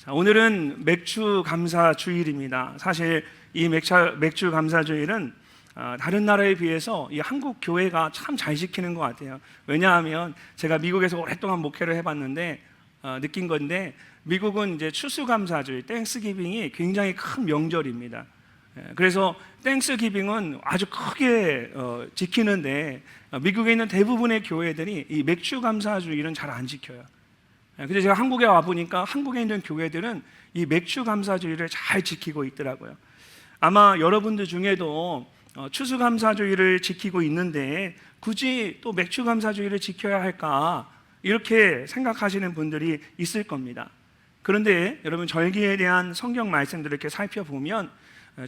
자, 오늘은 맥주 감사 주일입니다. 사실 이 맥주 감사 주일은 다른 나라에 비해서 이 한국 교회가 참 잘 지키는 것 같아요. 왜냐하면 제가 미국에서 오랫동안 목회를 해봤는데 느낀 건데, 미국은 이제 추수감사주일, 땡스기빙이 굉장히 큰 명절입니다. 그래서 땡스기빙은 아주 크게 지키는데, 미국에 있는 대부분의 교회들이 이 맥주감사주일은 잘 안 지켜요. 근데 제가 한국에 와 보니까 한국에 있는 교회들은 이 맥주감사주일을 잘 지키고 있더라고요. 아마 여러분들 중에도 추수감사주일을 지키고 있는데 굳이 또 맥주감사주일을 지켜야 할까, 이렇게 생각하시는 분들이 있을 겁니다. 그런데 여러분, 절기에 대한 성경 말씀들을 이렇게 살펴보면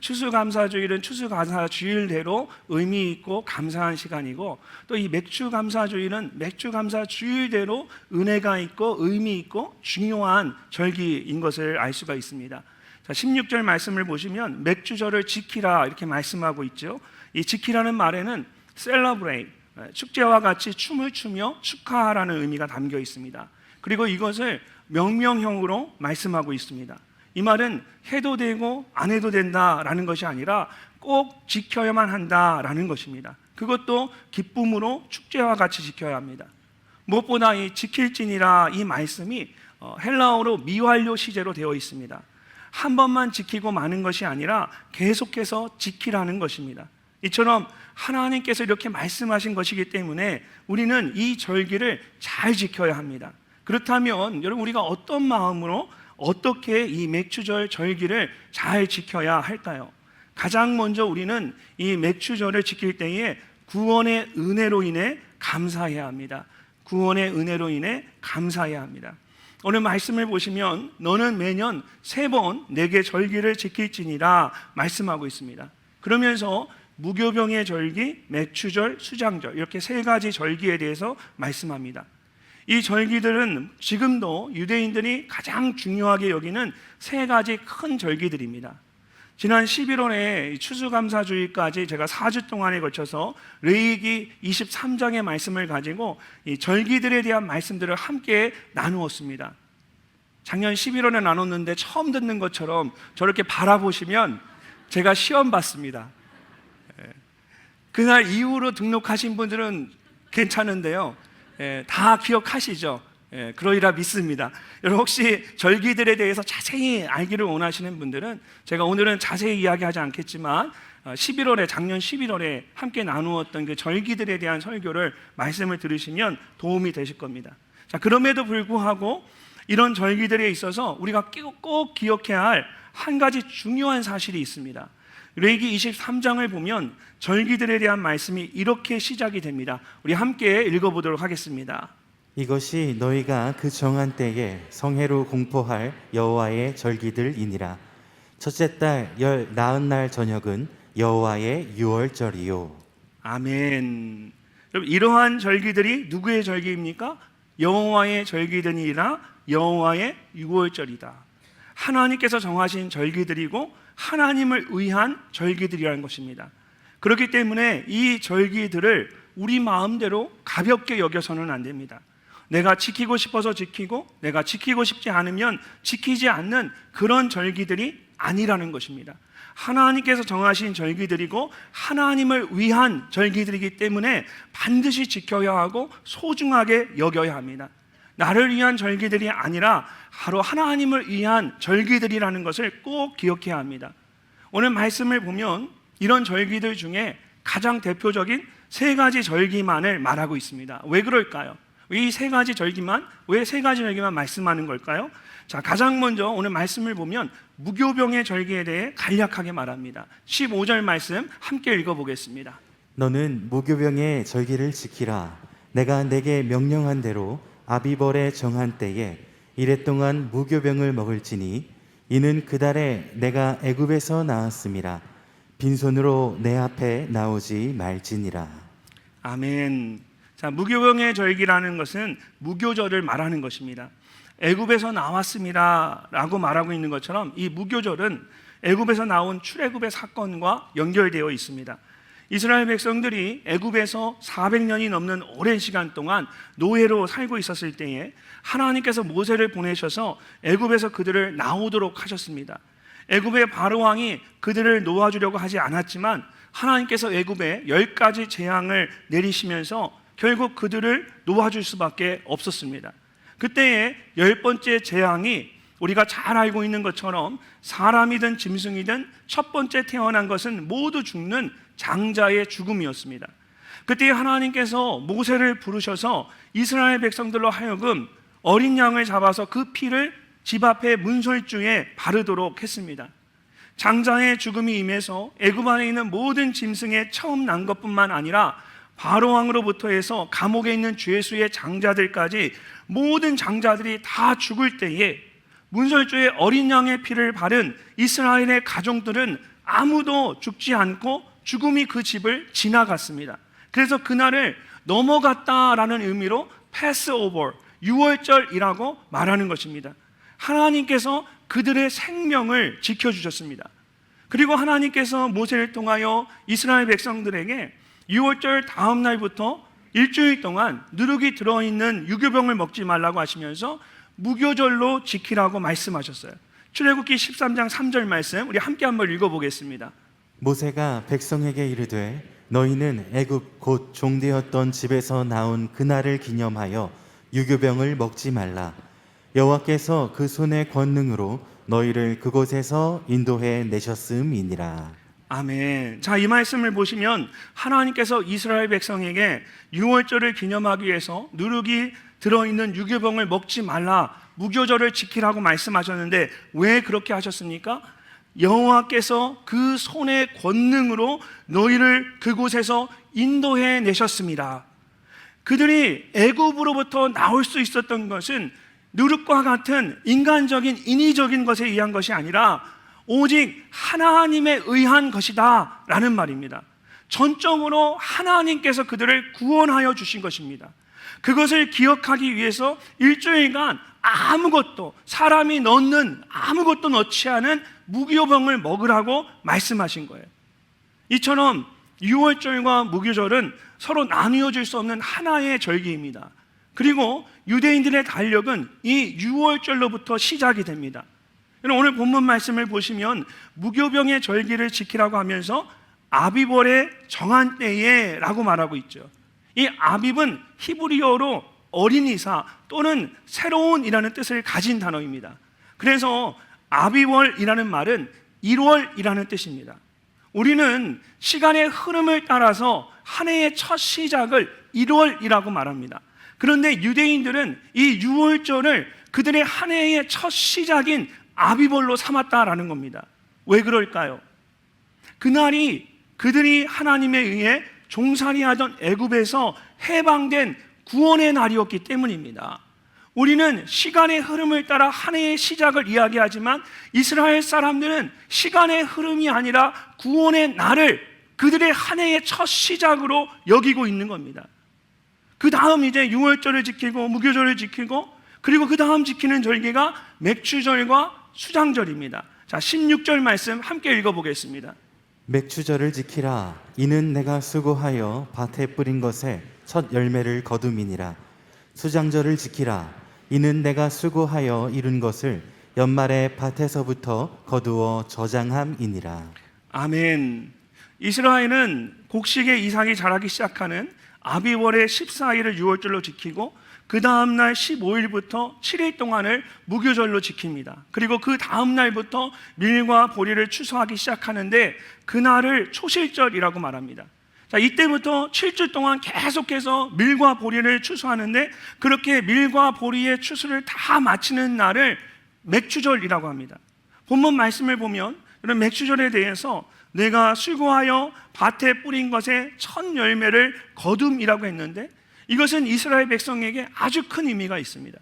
추수감사주일은 추수감사주일대로 의미 있고 감사한 시간이고, 또 이 맥주감사주일은 맥주감사주일대로 은혜가 있고 의미 있고 중요한 절기인 것을 알 수가 있습니다. 자, 16절 말씀을 보시면 맥주절을 지키라 이렇게 말씀하고 있죠. 이 지키라는 말에는 celebrate, 축제와 같이 춤을 추며 축하하라는 의미가 담겨 있습니다. 그리고 이것을 명령형으로 말씀하고 있습니다. 이 말은 해도 되고 안 해도 된다라는 것이 아니라 꼭 지켜야만 한다라는 것입니다. 그것도 기쁨으로 축제와 같이 지켜야 합니다. 무엇보다 이 지킬지니라 이 말씀이 헬라어로 미완료 시제로 되어 있습니다. 한 번만 지키고 마는 것이 아니라 계속해서 지키라는 것입니다. 이처럼 하나님께서 이렇게 말씀하신 것이기 때문에 우리는 이 절기를 잘 지켜야 합니다. 그렇다면 여러분, 우리가 어떤 마음으로 어떻게 이 맥주절 절기를 잘 지켜야 할까요? 가장 먼저 우리는 이 맥주절을 지킬 때에 구원의 은혜로 인해 감사해야 합니다. 구원의 은혜로 인해 감사해야 합니다. 오늘 말씀을 보시면 너는 매년 3번 내게 절기를 지킬지니라 말씀하고 있습니다. 그러면서 무교병의 절기, 맥주절, 수장절, 이렇게 3가지 절기에 대해서 말씀합니다. 이 절기들은 지금도 유대인들이 가장 중요하게 여기는 3가지 큰 절기들입니다. 지난 11월에 추수감사주일까지 제가 4주 동안에 걸쳐서 레위기 23장의 말씀을 가지고 이 절기들에 대한 말씀들을 함께 나누었습니다. 작년 11월에 나눴는데 처음 듣는 것처럼 저렇게 바라보시면 제가 시험 봤습니다. 그날 이후로 등록하신 분들은 괜찮은데요, 다 기억하시죠? 그러리라 믿습니다. 여러분, 혹시 절기들에 대해서 자세히 알기를 원하시는 분들은 제가 오늘은 자세히 이야기하지 않겠지만 11월에, 작년 11월에 함께 나누었던 그 절기들에 대한 설교를 말씀을 들으시면 도움이 되실 겁니다. 자, 그럼에도 불구하고 이런 절기들에 있어서 우리가 꼭 기억해야 할 한 가지 중요한 사실이 있습니다. 레위기 23장을 보면 절기들에 대한 말씀이 이렇게 시작이 됩니다. 우리 함께 읽어보도록 하겠습니다. 이것이 너희가 그 정한 때에 성회로 공포할 여호와의 절기들이니라. 첫째 달 열 나흔 날 저녁은 여호와의 유월절이요. 아멘. 여러분, 이러한 절기들이 누구의 절기입니까? 여호와의 절기들이라, 여호와의 유월절이다. 하나님께서 정하신 절기들이고 하나님을 위한 절기들이라는 것입니다. 그렇기 때문에 이 절기들을 우리 마음대로 가볍게 여겨서는 안 됩니다. 내가 지키고 싶어서 지키고 내가 지키고 싶지 않으면 지키지 않는 그런 절기들이 아니라는 것입니다. 하나님께서 정하신 절기들이고 하나님을 위한 절기들이기 때문에 반드시 지켜야 하고 소중하게 여겨야 합니다. 나를 위한 절기들이 아니라 바로 하나님을 위한 절기들이라는 것을 꼭 기억해야 합니다. 오늘 말씀을 보면 이런 절기들 중에 가장 대표적인 3가지 절기만을 말하고 있습니다. 왜 그럴까요? 이 3가지 절기만, 왜 3가지 절기만 말씀하는 걸까요? 자, 가장 먼저 오늘 말씀을 보면 무교병의 절기에 대해 간략하게 말합니다. 15절 말씀 함께 읽어보겠습니다. 너는 무교병의 절기를 지키라. 내가 내게 명령한 대로 아비벌에 정한 때에 이랫동안 무교병을 먹을지니 이는 그 달에 내가 애굽에서 나왔음이라. 빈손으로 내 앞에 나오지 말지니라. 아멘. 자, 무교병의 절기라는 것은 무교절을 말하는 것입니다. 애굽에서 나왔습니다 라고 말하고 있는 것처럼 이 무교절은 애굽에서 나온 출애굽의 사건과 연결되어 있습니다. 이스라엘 백성들이 애굽에서 400년이 넘는 오랜 시간 동안 노예로 살고 있었을 때에 하나님께서 모세를 보내셔서 애굽에서 그들을 나오도록 하셨습니다. 애굽의 바로 왕이 그들을 놓아주려고 하지 않았지만 하나님께서 애굽에 10가지 재앙을 내리시면서 결국 그들을 놓아줄 수밖에 없었습니다. 그때의 10번째 재앙이 우리가 잘 알고 있는 것처럼 사람이든 짐승이든 첫 번째 태어난 것은 모두 죽는 장자의 죽음이었습니다. 그때 하나님께서 모세를 부르셔서 이스라엘 백성들로 하여금 어린 양을 잡아서 그 피를 집 앞의 문설주에 바르도록 했습니다. 장자의 죽음이 임해서 애굽 안에 있는 모든 짐승의 처음 난 것뿐만 아니라 바로 왕으로부터 해서 감옥에 있는 죄수의 장자들까지 모든 장자들이 다 죽을 때에 문설주에 어린 양의 피를 바른 이스라엘의 가족들은 아무도 죽지 않고 죽음이 그 집을 지나갔습니다. 그래서 그날을 넘어갔다라는 의미로 패스오버, 유월절이라고 말하는 것입니다. 하나님께서 그들의 생명을 지켜주셨습니다. 그리고 하나님께서 모세를 통하여 이스라엘 백성들에게 유월절 다음 날부터 일주일 동안 누룩이 들어있는 유교병을 먹지 말라고 하시면서 무교절로 지키라고 말씀하셨어요. 출애굽기 13장 3절 말씀 우리 함께 한번 읽어보겠습니다. 모세가 백성에게 이르되 너희는 애굽 곧 종되었던 집에서 나온 그날을 기념하여 유교병을 먹지 말라. 여호와께서 그 손의 권능으로 너희를 그곳에서 인도해 내셨음이니라. 아멘. 자, 이 말씀을 보시면 하나님께서 이스라엘 백성에게 유월절을 기념하기 위해서 누룩이 들어있는 유교병을 먹지 말라, 무교절을 지키라고 말씀하셨는데 왜 그렇게 하셨습니까? 여호와께서 그 손의 권능으로 너희를 그곳에서 인도해 내셨습니다. 그들이 애굽으로부터 나올 수 있었던 것은 누룩과 같은 인간적인 인위적인 것에 의한 것이 아니라 오직 하나님에 의한 것이다 라는 말입니다. 전적으로 하나님께서 그들을 구원하여 주신 것입니다. 그것을 기억하기 위해서 일주일간 아무것도, 사람이 넣는 아무것도 넣지 않은 무교병을 먹으라고 말씀하신 거예요. 이처럼 유월절과 무교절은 서로 나누어질 수 없는 하나의 절기입니다. 그리고 유대인들의 달력은 이 유월절로부터 시작이 됩니다. 오늘 본문 말씀을 보시면 무교병의 절기를 지키라고 하면서 아비벌의 정한 때에 라고 말하고 있죠. 이 아빕은 히브리어로 어린이사 또는 새로운이라는 뜻을 가진 단어입니다. 그래서 아비월이라는 말은 1월이라는 뜻입니다. 우리는 시간의 흐름을 따라서 한 해의 첫 시작을 1월이라고 말합니다. 그런데 유대인들은 이 유월절을 그들의 한 해의 첫 시작인 아비벌로 삼았다라는 겁니다. 왜 그럴까요? 그날이 그들이 하나님에 의해 종살이하던 애굽에서 해방된 구원의 날이었기 때문입니다. 우리는 시간의 흐름을 따라 한 해의 시작을 이야기하지만 이스라엘 사람들은 시간의 흐름이 아니라 구원의 날을 그들의 한 해의 첫 시작으로 여기고 있는 겁니다. 그 다음 이제 유월절을 지키고 무교절을 지키고 그리고 그 다음 지키는 절기가 맥추절과 수장절입니다. 자, 16절 말씀 함께 읽어보겠습니다. 맥추절을 지키라. 이는 내가 수고하여 밭에 뿌린 것에 첫 열매를 거둠이니라. 수장절을 지키라. 이는 내가 수고하여 이룬 것을 연말에 밭에서부터 거두어 저장함이니라. 아멘. 이스라엘은 곡식의 이삭이 자라기 시작하는 아비월의 14일을 유월절로 지키고 그 다음 날 15일부터 7일 동안을 무교절로 지킵니다. 그리고 그 다음 날부터 밀과 보리를 추수하기 시작하는데 그날을 초실절이라고 말합니다. 자, 이때부터 7주 동안 계속해서 밀과 보리를 추수하는데 그렇게 밀과 보리의 추수를 다 마치는 날을 맥추절이라고 합니다. 본문 말씀을 보면 이런 맥추절에 대해서 내가 수고하여 밭에 뿌린 것의 첫 열매를 거둠이라고 했는데 이것은 이스라엘 백성에게 아주 큰 의미가 있습니다.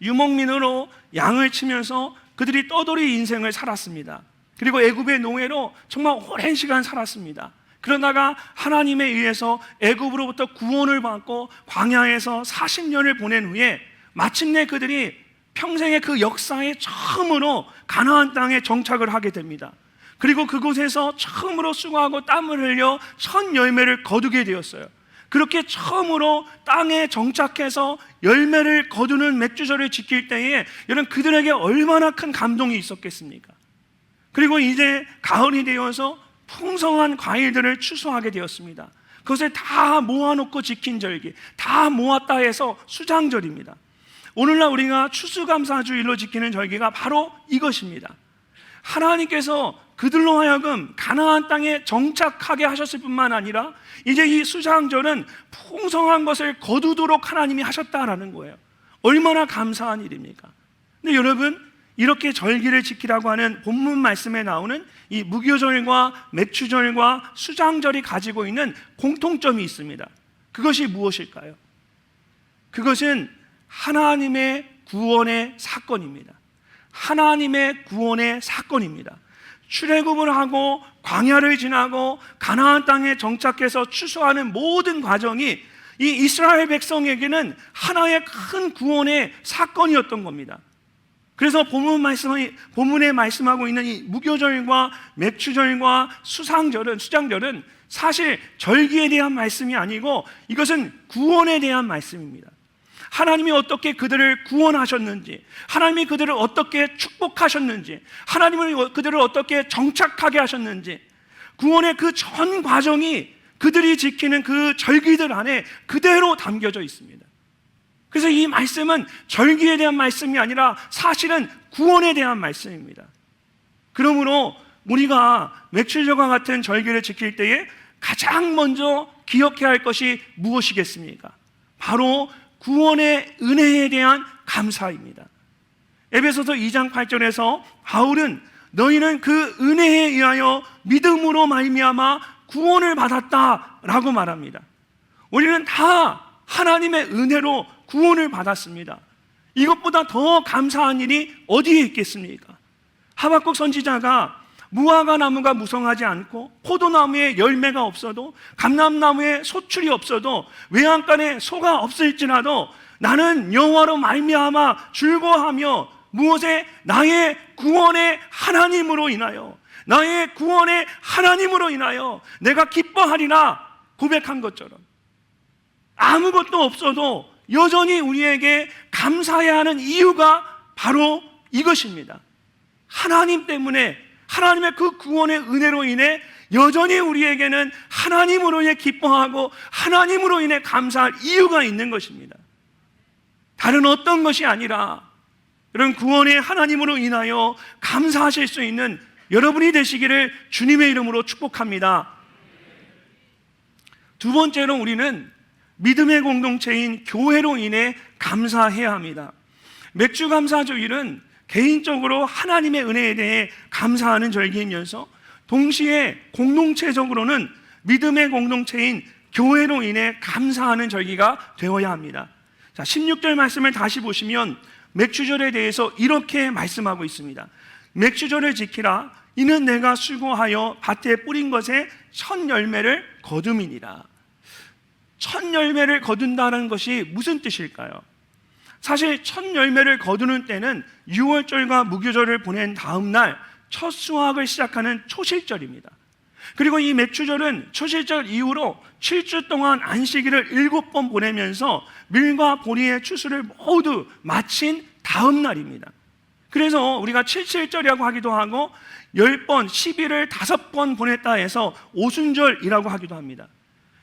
유목민으로 양을 치면서 그들이 떠돌이 인생을 살았습니다. 그리고 애굽의 노예로 정말 오랜 시간 살았습니다. 그러다가 하나님에 의해서 애굽으로부터 구원을 받고 광야에서 40년을 보낸 후에 마침내 그들이 평생의 그 역사에 처음으로 가나안 땅에 정착을 하게 됩니다. 그리고 그곳에서 처음으로 수고하고 땀을 흘려 첫 열매를 거두게 되었어요. 그렇게 처음으로 땅에 정착해서 열매를 거두는 맥주절을 지킬 때에 여러분 그들에게 얼마나 큰 감동이 있었겠습니까? 그리고 이제 가을이 되어서 풍성한 과일들을 추수하게 되었습니다. 그것을 다 모아놓고 지킨 절기, 다 모았다 해서 수장절입니다. 오늘날 우리가 추수감사주일로 지키는 절기가 바로 이것입니다. 하나님께서 그들로 하여금 가나안 땅에 정착하게 하셨을 뿐만 아니라 이제 이 수장절은 풍성한 것을 거두도록 하나님이 하셨다라는 거예요. 얼마나 감사한 일입니까? 근데 여러분, 이렇게 절기를 지키라고 하는 본문 말씀에 나오는 이 무교절과 맥주절과 수장절이 가지고 있는 공통점이 있습니다. 그것이 무엇일까요? 그것은 하나님의 구원의 사건입니다. 하나님의 구원의 사건입니다. 출애굽을 하고 광야를 지나고 가나안 땅에 정착해서 추수하는 모든 과정이 이 이스라엘 백성에게는 하나의 큰 구원의 사건이었던 겁니다. 그래서 본문에 말씀하고 있는 이 무교절과 맥주절과 수장절은 사실 절기에 대한 말씀이 아니고 이것은 구원에 대한 말씀입니다. 하나님이 어떻게 그들을 구원하셨는지, 하나님이 그들을 어떻게 축복하셨는지, 하나님은 그들을 어떻게 정착하게 하셨는지, 구원의 그 전 과정이 그들이 지키는 그 절기들 안에 그대로 담겨져 있습니다. 그래서 이 말씀은 절기에 대한 말씀이 아니라 사실은 구원에 대한 말씀입니다. 그러므로 우리가 맥주절과 같은 절기를 지킬 때에 가장 먼저 기억해야 할 것이 무엇이겠습니까? 바로 구원의 은혜에 대한 감사입니다. 에베소서 2장 8절에서 바울은 너희는 그 은혜에 의하여 믿음으로 말미암아 구원을 받았다라고 말합니다. 우리는 다 하나님의 은혜로 구원을 받았습니다. 이것보다 더 감사한 일이 어디에 있겠습니까? 하박국 선지자가 무화과 나무가 무성하지 않고 포도나무에 열매가 없어도 감람나무에 소출이 없어도 외양간에 소가 없을지라도 나는 여호와로 말미암아 즐거워하며 무엇에 나의 구원의 하나님으로 인하여 나의 구원의 하나님으로 인하여 내가 기뻐하리라 고백한 것처럼 아무것도 없어도 여전히 우리에게 감사해야 하는 이유가 바로 이것입니다. 하나님 때문에 하나님의 그 구원의 은혜로 인해 여전히 우리에게는 하나님으로 인해 기뻐하고 하나님으로 인해 감사할 이유가 있는 것입니다. 다른 어떤 것이 아니라 이런 구원의 하나님으로 인하여 감사하실 수 있는 여러분이 되시기를 주님의 이름으로 축복합니다. 두 번째로 우리는 믿음의 공동체인 교회로 인해 감사해야 합니다. 맥주감사주일은 개인적으로 하나님의 은혜에 대해 감사하는 절기이면서 동시에 공동체적으로는 믿음의 공동체인 교회로 인해 감사하는 절기가 되어야 합니다. 자, 16절 말씀을 다시 보시면 맥주절에 대해서 이렇게 말씀하고 있습니다. 맥주절을 지키라. 이는 내가 수고하여 밭에 뿌린 것에 첫 열매를 거둠이니라. 첫 열매를 거둔다는 것이 무슨 뜻일까요? 사실 첫 열매를 거두는 때는 6월절과 무교절을 보낸 다음 날 첫 수확을 시작하는 초실절입니다. 그리고 이 맥주절은 초실절 이후로 7주 동안 안식일을 7번 보내면서 밀과 보리의 추수를 모두 마친 다음 날입니다. 그래서 우리가 77절이라고 하기도 하고 10번, 10일을 5번 보냈다 해서 오순절이라고 하기도 합니다.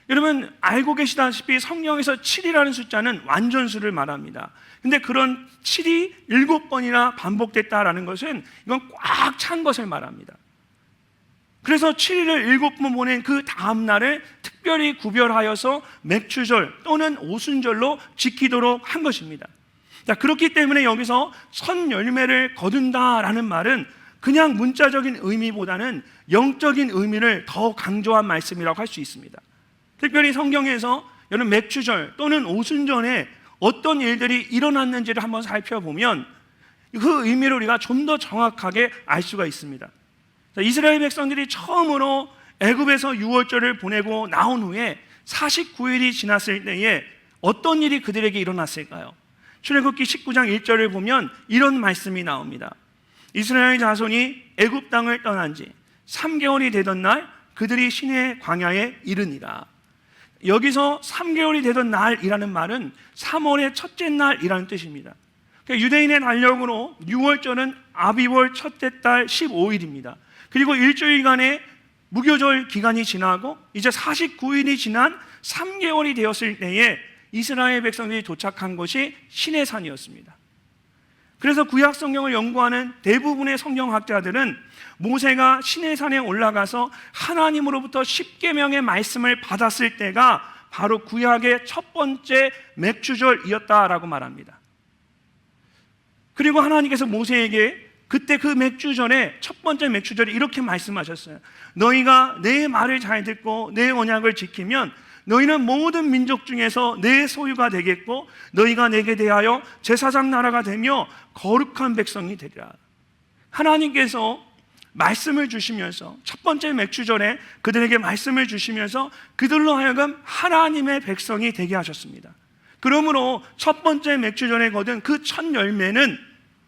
여러분 알고 계시다시피 성경에서 7이라는 숫자는 완전수를 말합니다. 근데 그런 7이 7번이나 반복됐다라는 것은 이건 꽉 찬 것을 말합니다. 그래서 7일을 7번 보낸 그 다음 날을 특별히 구별하여서 맥주절 또는 오순절로 지키도록 한 것입니다. 자, 그렇기 때문에 여기서 첫 열매를 거둔다라는 말은 그냥 문자적인 의미보다는 영적인 의미를 더 강조한 말씀이라고 할 수 있습니다. 특별히 성경에서 여러분 맥주절 또는 오순절에 어떤 일들이 일어났는지를 한번 살펴보면 그 의미를 우리가 좀 더 정확하게 알 수가 있습니다. 자, 이스라엘 백성들이 처음으로 애굽에서 6월절을 보내고 나온 후에 49일이 지났을 때에 어떤 일이 그들에게 일어났을까요? 출애굽기 19장 1절을 보면 이런 말씀이 나옵니다. 이스라엘 자손이 애굽 땅을 떠난 지 3개월이 되던 날 그들이 시내 광야에 이르니라. 여기서 3개월이 되던 날이라는 말은 3월의 첫째 날이라는 뜻입니다. 그러니까 유대인의 달력으로 6월절은 아비월 첫째 달 15일입니다. 그리고 일주일간의 무교절 기간이 지나고 이제 49일이 지난 3개월이 되었을 때에 이스라엘 백성들이 도착한 것이 시내산이었습니다. 그래서 구약 성경을 연구하는 대부분의 성경학자들은 모세가 시내산에 올라가서 하나님으로부터 십계명의 말씀을 받았을 때가 바로 구약의 첫 번째 맥주절이었다라고 말합니다. 그리고 하나님께서 모세에게 그때 그 맥주절에 첫 번째 맥주절에 이렇게 말씀하셨어요. 너희가 내 말을 잘 듣고 내 언약을 지키면 너희는 모든 민족 중에서 내 소유가 되겠고 너희가 내게 대하여 제사장 나라가 되며 거룩한 백성이 되리라. 하나님께서 말씀을 주시면서 첫 번째 맥주절에 그들에게 말씀을 주시면서 그들로 하여금 하나님의 백성이 되게 하셨습니다. 그러므로 첫 번째 맥주절에 거둔 그 첫 열매는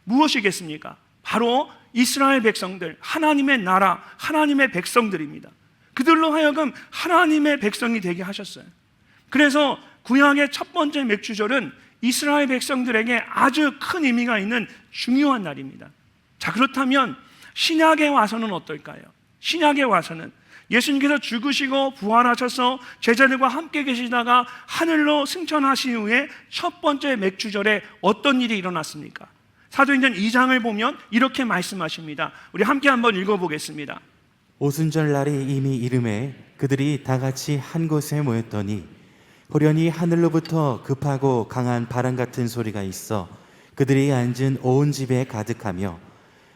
무엇이겠습니까? 바로 이스라엘 백성들, 하나님의 나라, 하나님의 백성들입니다. 그들로 하여금 하나님의 백성이 되게 하셨어요. 그래서 구약의 첫 번째 맥주절은 이스라엘 백성들에게 아주 큰 의미가 있는 중요한 날입니다. 자, 그렇다면 신약에 와서는 어떨까요? 신약에 와서는 예수님께서 죽으시고 부활하셔서 제자들과 함께 계시다가 하늘로 승천하신 후에 첫 번째 맥주절에 어떤 일이 일어났습니까? 사도행전 2장을 보면 이렇게 말씀하십니다. 우리 함께 한번 읽어보겠습니다. 오순절 날이 이미 이름에 그들이 다 같이 한 곳에 모였더니 호련히 하늘로부터 급하고 강한 바람 같은 소리가 있어 그들이 앉은 온 집에 가득하며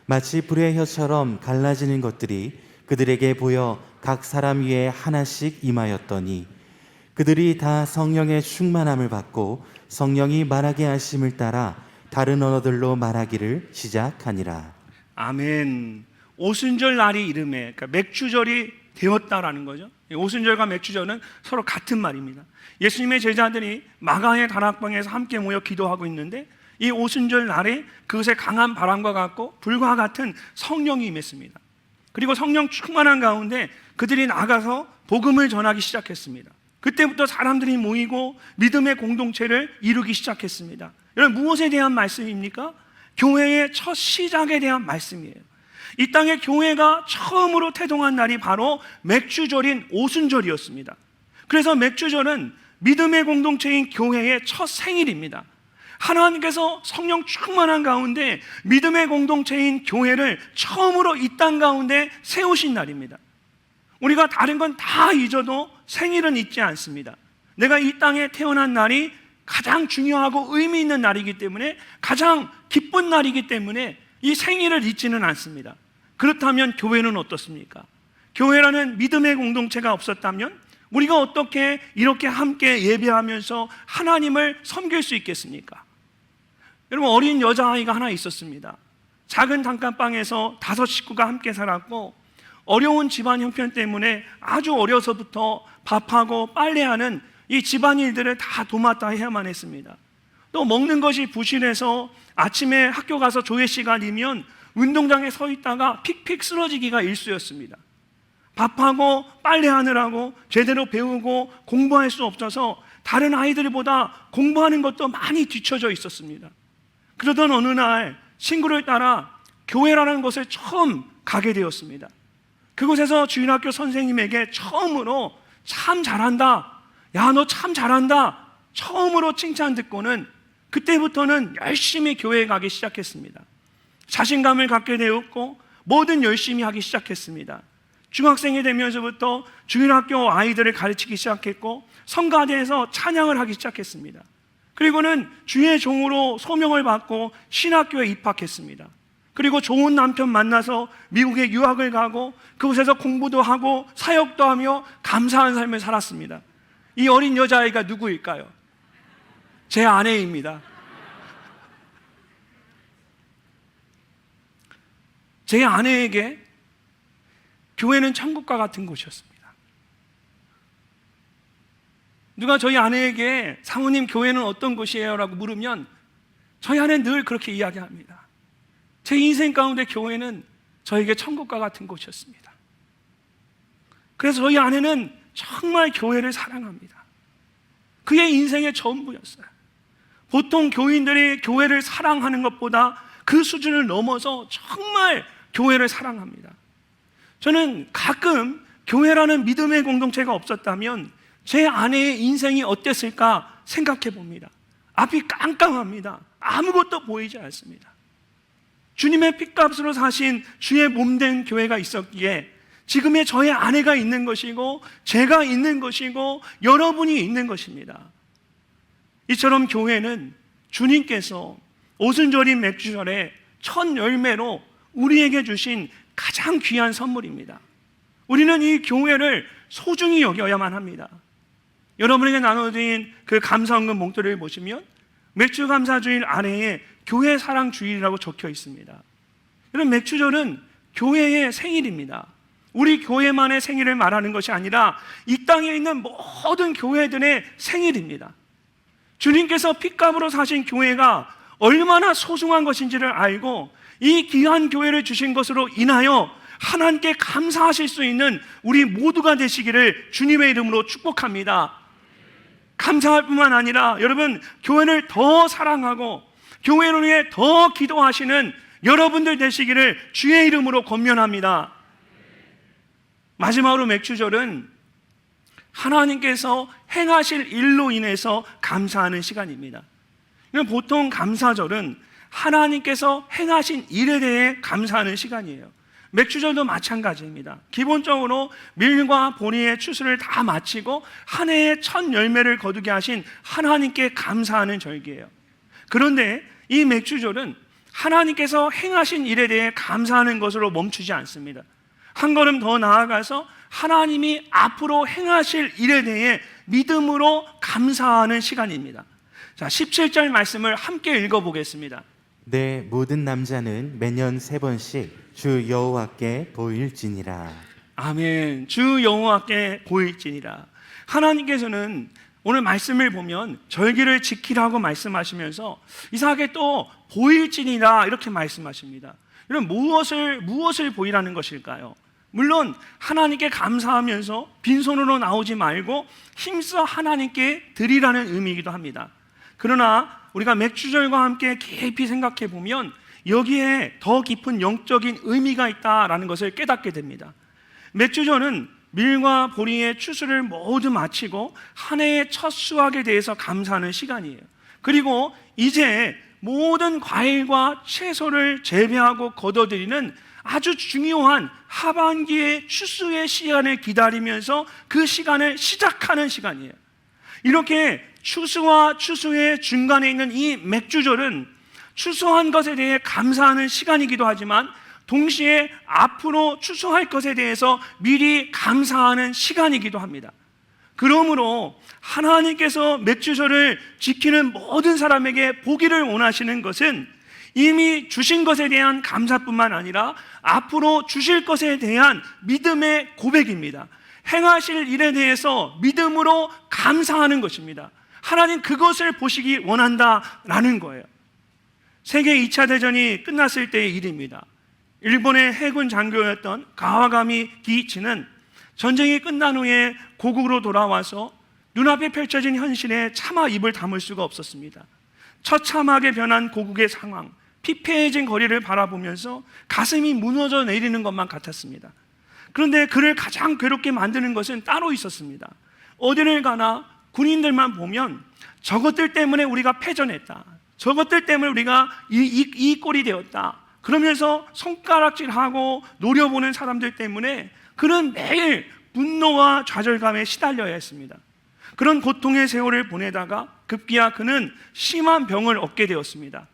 마치 불의 혀처럼 갈라지는 것들이 그들에게 보여 각 사람 위에 하나씩 임하였더니 그들이 다 성령의 충만함을 받고 성령이 말하게 하심을 따라 다른 언어들로 말하기를 시작하니라. 아멘. 오순절 날이 이름에, 그러니까 맥주절이 되었다라는 거죠. 오순절과 맥주절은 서로 같은 말입니다. 예수님의 제자들이 마가의 다락방에서 함께 모여 기도하고 있는데 이 오순절 날에 그것에 강한 바람과 같고 불과 같은 성령이 임했습니다. 그리고 성령 충만한 가운데 그들이 나가서 복음을 전하기 시작했습니다. 그때부터 사람들이 모이고 믿음의 공동체를 이루기 시작했습니다. 여러분, 무엇에 대한 말씀입니까? 교회의 첫 시작에 대한 말씀이에요. 이 땅에 교회가 처음으로 태동한 날이 바로 맥주절인 오순절이었습니다. 그래서 맥주절은 믿음의 공동체인 교회의 첫 생일입니다. 하나님께서 성령 충만한 가운데 믿음의 공동체인 교회를 처음으로 이 땅 가운데 세우신 날입니다. 우리가 다른 건 다 잊어도 생일은 잊지 않습니다. 내가 이 땅에 태어난 날이 가장 중요하고 의미 있는 날이기 때문에, 가장 기쁜 날이기 때문에 이 생일을 잊지는 않습니다. 그렇다면 교회는 어떻습니까? 교회라는 믿음의 공동체가 없었다면 우리가 어떻게 이렇게 함께 예배하면서 하나님을 섬길 수 있겠습니까? 여러분, 어린 여자아이가 하나 있었습니다. 작은 단칸방에서 5 식구가 함께 살았고 어려운 집안 형편 때문에 아주 어려서부터 밥하고 빨래하는 이 집안일들을 다 도맡아 해야만 했습니다. 또 먹는 것이 부실해서 아침에 학교 가서 조회 시간이면 운동장에 서 있다가 픽픽 쓰러지기가 일쑤였습니다. 밥하고 빨래하느라고 제대로 배우고 공부할 수 없어서 다른 아이들보다 공부하는 것도 많이 뒤처져 있었습니다. 그러던 어느 날 친구를 따라 교회라는 곳에 처음 가게 되었습니다. 그곳에서 주일학교 선생님에게 처음으로 참 잘한다, 야, 너 참 잘한다, 처음으로 칭찬 듣고는 그때부터는 열심히 교회에 가기 시작했습니다. 자신감을 갖게 되었고 뭐든 열심히 하기 시작했습니다. 중학생이 되면서부터 주일학교 아이들을 가르치기 시작했고 성가대에서 찬양을 하기 시작했습니다. 그리고는 주의 종으로 소명을 받고 신학교에 입학했습니다. 그리고 좋은 남편 만나서 미국에 유학을 가고 그곳에서 공부도 하고 사역도 하며 감사한 삶을 살았습니다. 이 어린 여자아이가 누구일까요? 제 아내입니다. 제 아내에게 교회는 천국과 같은 곳이었습니다. 누가 저희 아내에게 사모님 교회는 어떤 곳이에요? 라고 물으면 저희 아내는 늘 그렇게 이야기합니다. 제 인생 가운데 교회는 저에게 천국과 같은 곳이었습니다. 그래서 저희 아내는 정말 교회를 사랑합니다. 그의 인생의 전부였어요. 보통 교인들이 교회를 사랑하는 것보다 그 수준을 넘어서 정말 교회를 사랑합니다. 저는 가끔 교회라는 믿음의 공동체가 없었다면 제 아내의 인생이 어땠을까 생각해 봅니다. 앞이 깜깜합니다. 아무것도 보이지 않습니다. 주님의 핏값으로 사신 주의 몸된 교회가 있었기에 지금의 저의 아내가 있는 것이고 제가 있는 것이고 여러분이 있는 것입니다. 이처럼 교회는 주님께서 오순절인 맥주절에 첫 열매로 우리에게 주신 가장 귀한 선물입니다. 우리는 이 교회를 소중히 여겨야만 합니다. 여러분에게 나눠드린 그 감사헌금 봉투를 보시면 맥주감사주일 아래에 교회 사랑주일이라고 적혀 있습니다. 이런 맥주절은 교회의 생일입니다. 우리 교회만의 생일을 말하는 것이 아니라 이 땅에 있는 모든 교회들의 생일입니다. 주님께서 핏값으로 사신 교회가 얼마나 소중한 것인지를 알고 이 귀한 교회를 주신 것으로 인하여 하나님께 감사하실 수 있는 우리 모두가 되시기를 주님의 이름으로 축복합니다. 감사할 뿐만 아니라 여러분, 교회를 더 사랑하고 교회를 위해 더 기도하시는 여러분들 되시기를 주의 이름으로 권면합니다. 마지막으로 맥주절은 하나님께서 행하실 일로 인해서 감사하는 시간입니다. 보통 감사절은 하나님께서 행하신 일에 대해 감사하는 시간이에요. 맥주절도 마찬가지입니다. 기본적으로 밀과 보리의 추수를 다 마치고 한 해의 첫 열매를 거두게 하신 하나님께 감사하는 절기예요. 그런데 이 맥주절은 하나님께서 행하신 일에 대해 감사하는 것으로 멈추지 않습니다. 한 걸음 더 나아가서 하나님이 앞으로 행하실 일에 대해 믿음으로 감사하는 시간입니다. 자, 17절 말씀을 함께 읽어보겠습니다. 내 모든 남자는 매년 3번씩 주 여호와께 보일지니라. 아멘. 주 여호와께 보일지니라. 하나님께서는 오늘 말씀을 보면 절기를 지키라고 말씀하시면서 이상하게 또 보일지니라 이렇게 말씀하십니다. 이런 무엇을 보이라는 것일까요? 물론 하나님께 감사하면서 빈손으로 나오지 말고 힘써 하나님께 드리라는 의미이기도 합니다. 그러나 우리가 맥주절과 함께 깊이 생각해 보면 여기에 더 깊은 영적인 의미가 있다라는 것을 깨닫게 됩니다. 맥주절은 밀과 보리의 추수를 모두 마치고 한 해의 첫 수확에 대해서 감사하는 시간이에요. 그리고 이제 모든 과일과 채소를 재배하고 걷어들이는 아주 중요한 하반기의 추수의 시간을 기다리면서 그 시간을 시작하는 시간이에요. 이렇게 추수와 추수의 중간에 있는 이 맥주절은 추수한 것에 대해 감사하는 시간이기도 하지만 동시에 앞으로 추수할 것에 대해서 미리 감사하는 시간이기도 합니다. 그러므로 하나님께서 맥주절을 지키는 모든 사람에게 보기를 원하시는 것은 이미 주신 것에 대한 감사뿐만 아니라 앞으로 주실 것에 대한 믿음의 고백입니다. 행하실 일에 대해서 믿음으로 감사하는 것입니다. 하나님 그것을 보시기 원한다라는 거예요. 세계 2차 대전이 끝났을 때의 일입니다. 일본의 해군 장교였던 가와가미 기이치는 전쟁이 끝난 후에 고국으로 돌아와서 눈앞에 펼쳐진 현실에 차마 입을 다물 수가 없었습니다. 처참하게 변한 고국의 상황, 피폐해진 거리를 바라보면서 가슴이 무너져 내리는 것만 같았습니다. 그런데 그를 가장 괴롭게 만드는 것은 따로 있었습니다. 어디를 가나 군인들만 보면 저것들 때문에 우리가 패전했다, 저것들 때문에 우리가 이 꼴이 되었다 그러면서 손가락질하고 노려보는 사람들 때문에 그는 매일 분노와 좌절감에 시달려야 했습니다. 그런 고통의 세월을 보내다가 급기야 그는 심한 병을 얻게 되었습니다.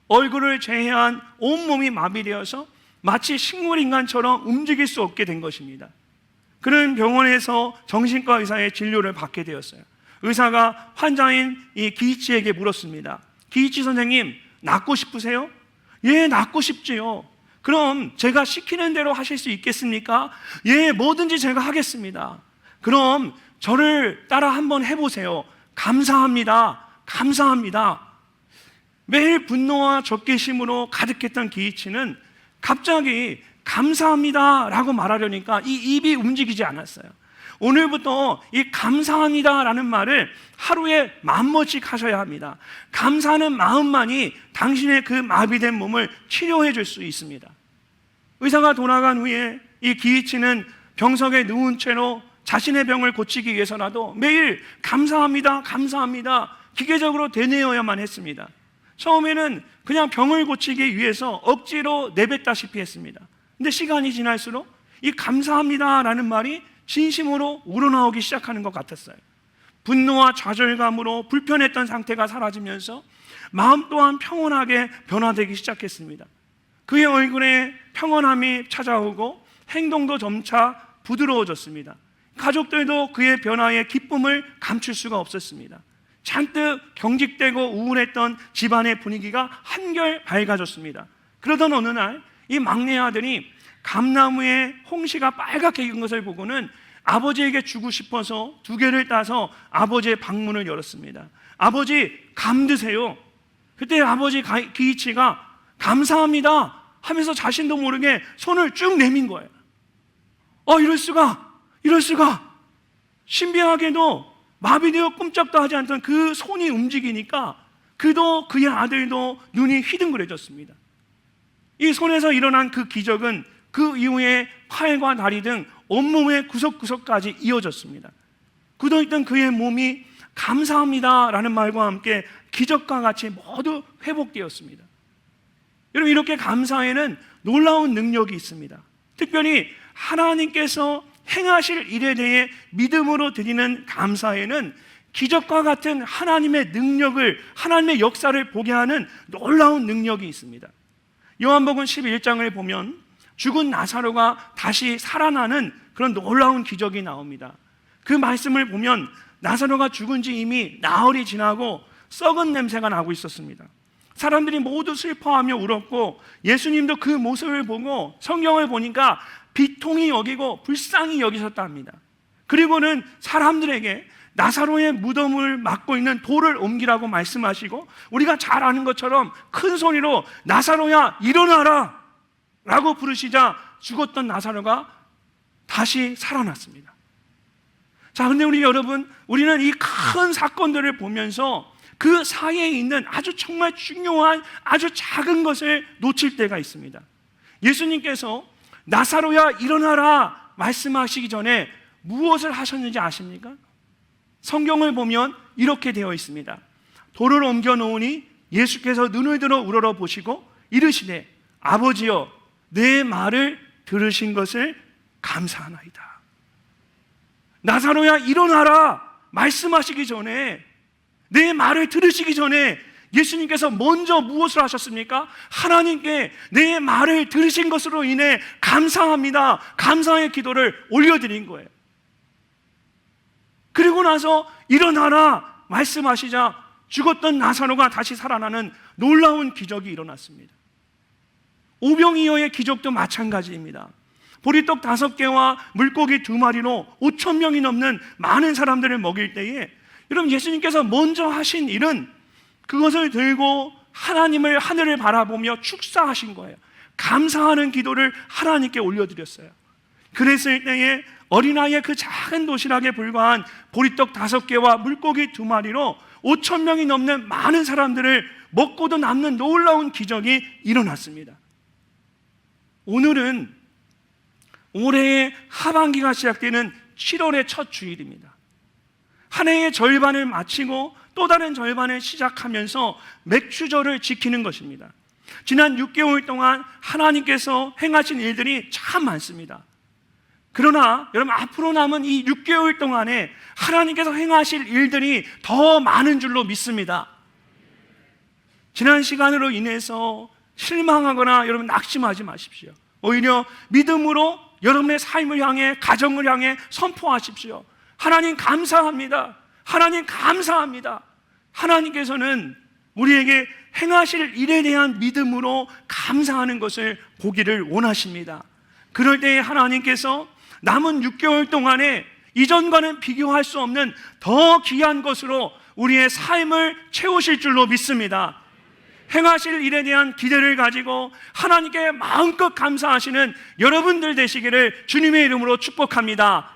얼굴을 제외한 온몸이 마비되어서 마치 식물인간처럼 움직일 수 없게 된 것입니다. 그는 병원에서 정신과 의사의 진료를 받게 되었어요. 의사가 환자인 이 기이치에게 물었습니다. 기이치 선생님, 낫고 싶으세요? 예, 낫고 싶지요. 그럼 제가 시키는 대로 하실 수 있겠습니까? 예, 뭐든지 제가 하겠습니다. 그럼 저를 따라 한번 해보세요. 감사합니다. 감사합니다. 매일 분노와 적개심으로 가득했던 기이치는 갑자기 감사합니다라고 말하려니까 이 입이 움직이지 않았어요. 오늘부터 이 감사합니다라는 말을 하루에 10,000번씩 하셔야 합니다. 감사하는 마음만이 당신의 그 마비된 몸을 치료해 줄 수 있습니다. 의사가 돌아간 후에 이 기이치는 병석에 누운 채로 자신의 병을 고치기 위해서라도 매일 감사합니다, 감사합니다 기계적으로 되뇌어야만 했습니다. 처음에는 그냥 병을 고치기 위해서 억지로 내뱉다시피 했습니다. 근데 시간이 지날수록 이 감사합니다라는 말이 진심으로 우러나오기 시작하는 것 같았어요. 분노와 좌절감으로 불편했던 상태가 사라지면서 마음 또한 평온하게 변화되기 시작했습니다. 그의 얼굴에 평온함이 찾아오고 행동도 점차 부드러워졌습니다. 가족들도 그의 변화에 기쁨을 감출 수가 없었습니다. 잔뜩 경직되고 우울했던 집안의 분위기가 한결 밝아졌습니다. 그러던 어느 날 이 막내 아들이 감나무에 홍시가 빨갛게 익은 것을 보고는 아버지에게 주고 싶어서 2개를 따서 아버지의 방문을 열었습니다. 아버지, 감 드세요. 그때 아버지 기이치가 감사합니다 하면서 자신도 모르게 손을 쭉 내민 거예요. 이럴 수가. 신비하게도 마비되어 꼼짝도 하지 않던 그 손이 움직이니까 그도 그의 아들도 눈이 휘둥그레졌습니다. 이 손에서 일어난 그 기적은 그 이후에 팔과 다리 등 온몸의 구석구석까지 이어졌습니다. 굳어있던 그의 몸이 감사합니다라는 말과 함께 기적과 같이 모두 회복되었습니다. 여러분, 이렇게 감사에는 놀라운 능력이 있습니다. 특별히 하나님께서 행하실 일에 대해 믿음으로 드리는 감사에는 기적과 같은 하나님의 능력을, 하나님의 역사를 보게 하는 놀라운 능력이 있습니다. 요한복음 11장을 보면 죽은 나사로가 다시 살아나는 그런 놀라운 기적이 나옵니다. 그 말씀을 보면 나사로가 죽은 지 이미 나흘이 지나고 썩은 냄새가 나고 있었습니다. 사람들이 모두 슬퍼하며 울었고 예수님도 그 모습을 보고 성경을 보니까 비통히 여기고 불쌍히 여기셨다 합니다. 그리고는 사람들에게 나사로의 무덤을 막고 있는 돌을 옮기라고 말씀하시고 우리가 잘 아는 것처럼 큰 소리로 나사로야 일어나라 라고 부르시자 죽었던 나사로가 다시 살아났습니다. 자, 근데 우리는 이 큰 사건들을 보면서 그 사이에 있는 아주 정말 중요한 아주 작은 것을 놓칠 때가 있습니다. 예수님께서 나사로야 일어나라 말씀하시기 전에 무엇을 하셨는지 아십니까? 성경을 보면 이렇게 되어 있습니다. 돌을 옮겨 놓으니 예수께서 눈을 들어 우러러 보시고 이르시되 아버지여 내 말을 들으신 것을 감사하나이다. 나사로야 일어나라 말씀하시기 전에, 내 말을 들으시기 전에 예수님께서 먼저 무엇을 하셨습니까? 하나님께 내 말을 들으신 것으로 인해 감사합니다, 감사의 기도를 올려드린 거예요. 그리고 나서 일어나라 말씀하시자 죽었던 나사로가 다시 살아나는 놀라운 기적이 일어났습니다. 오병이어의 기적도 마찬가지입니다. 보리떡 5개와 물고기 2마리로 5,000명이 넘는 많은 사람들을 먹일 때에 여러분, 예수님께서 먼저 하신 일은 그것을 들고 하늘을 바라보며 축사하신 거예요. 감사하는 기도를 하나님께 올려드렸어요. 그랬을 때에 어린아이의 그 작은 도시락에 불과한 보리떡 5개와 물고기 2마리로 5,000명이 넘는 많은 사람들을 먹고도 남는 놀라운 기적이 일어났습니다. 오늘은 올해의 하반기가 시작되는 7월의 첫 주일입니다. 한 해의 절반을 마치고 또 다른 절반을 시작하면서 맥추절을 지키는 것입니다. 지난 6개월 동안 하나님께서 행하신 일들이 참 많습니다. 그러나 여러분, 앞으로 남은 이 6개월 동안에 하나님께서 행하실 일들이 더 많은 줄로 믿습니다. 지난 시간으로 인해서 실망하거나 여러분 낙심하지 마십시오. 오히려 믿음으로 여러분의 삶을 향해, 가정을 향해 선포하십시오. 하나님 감사합니다. 하나님 감사합니다. 하나님께서는 우리에게 행하실 일에 대한 믿음으로 감사하는 것을 보기를 원하십니다. 그럴 때에 하나님께서 남은 6개월 동안에 이전과는 비교할 수 없는 더 귀한 것으로 우리의 삶을 채우실 줄로 믿습니다. 행하실 일에 대한 기대를 가지고 하나님께 마음껏 감사하시는 여러분들 되시기를 주님의 이름으로 축복합니다.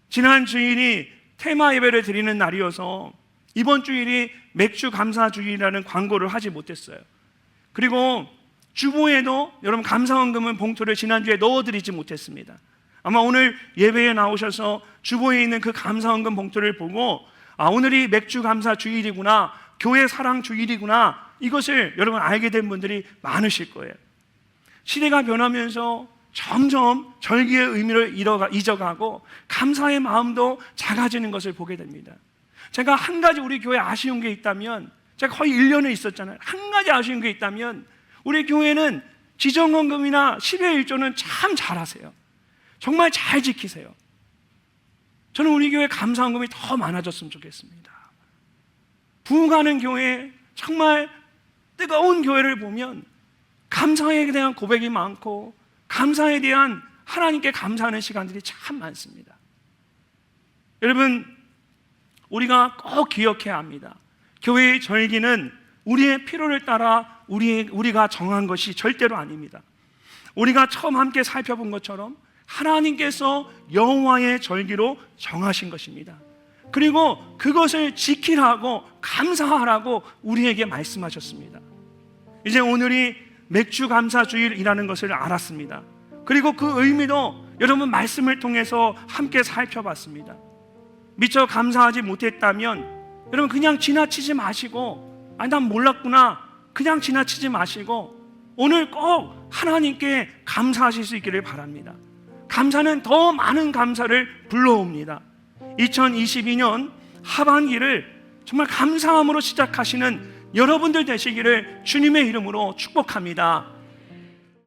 지난 주일이 테마 예배를 드리는 날이어서 이번 주일이 맥주 감사 주일이라는 광고를 하지 못했어요. 그리고 주보에도 여러분 감사헌금은 봉투를 지난주에 넣어드리지 못했습니다. 아마 오늘 예배에 나오셔서 주보에 있는 그 감사헌금 봉투를 보고 오늘이 맥주 감사 주일이구나, 교회 사랑 주일이구나, 이것을 여러분 알게 된 분들이 많으실 거예요. 시대가 변하면서 점점 절기의 의미를 잊어가고 감사의 마음도 작아지는 것을 보게 됩니다. 제가 한 가지 우리 교회에 아쉬운 게 있다면, 제가 거의 1년을 있었잖아요. 한 가지 아쉬운 게 있다면 우리 교회는 지정헌금이나 10의 1조는 참 잘하세요. 정말 잘 지키세요. 저는 우리 교회 감사헌금이 더 많아졌으면 좋겠습니다. 부흥하는 교회, 정말 뜨거운 교회를 보면 감사에 대한 고백이 많고 감사에 대한 하나님께 감사하는 시간들이 참 많습니다. 여러분, 우리가 꼭 기억해야 합니다. 교회의 절기는 우리의 필요를 따라 우리가 정한 것이 절대로 아닙니다. 우리가 처음 함께 살펴본 것처럼 하나님께서 여호와의 절기로 정하신 것입니다. 그리고 그것을 지키라고 감사하라고 우리에게 말씀하셨습니다. 이제 오늘이 맥주 감사 주일이라는 것을 알았습니다. 그리고 그 의미도 여러분 말씀을 통해서 함께 살펴봤습니다. 미처 감사하지 못했다면 여러분 그냥 지나치지 마시고, 난 몰랐구나, 그냥 지나치지 마시고 오늘 꼭 하나님께 감사하실 수 있기를 바랍니다. 감사는 더 많은 감사를 불러옵니다. 2022년 하반기를 정말 감사함으로 시작하시는 여러분들 되시기를 주님의 이름으로 축복합니다.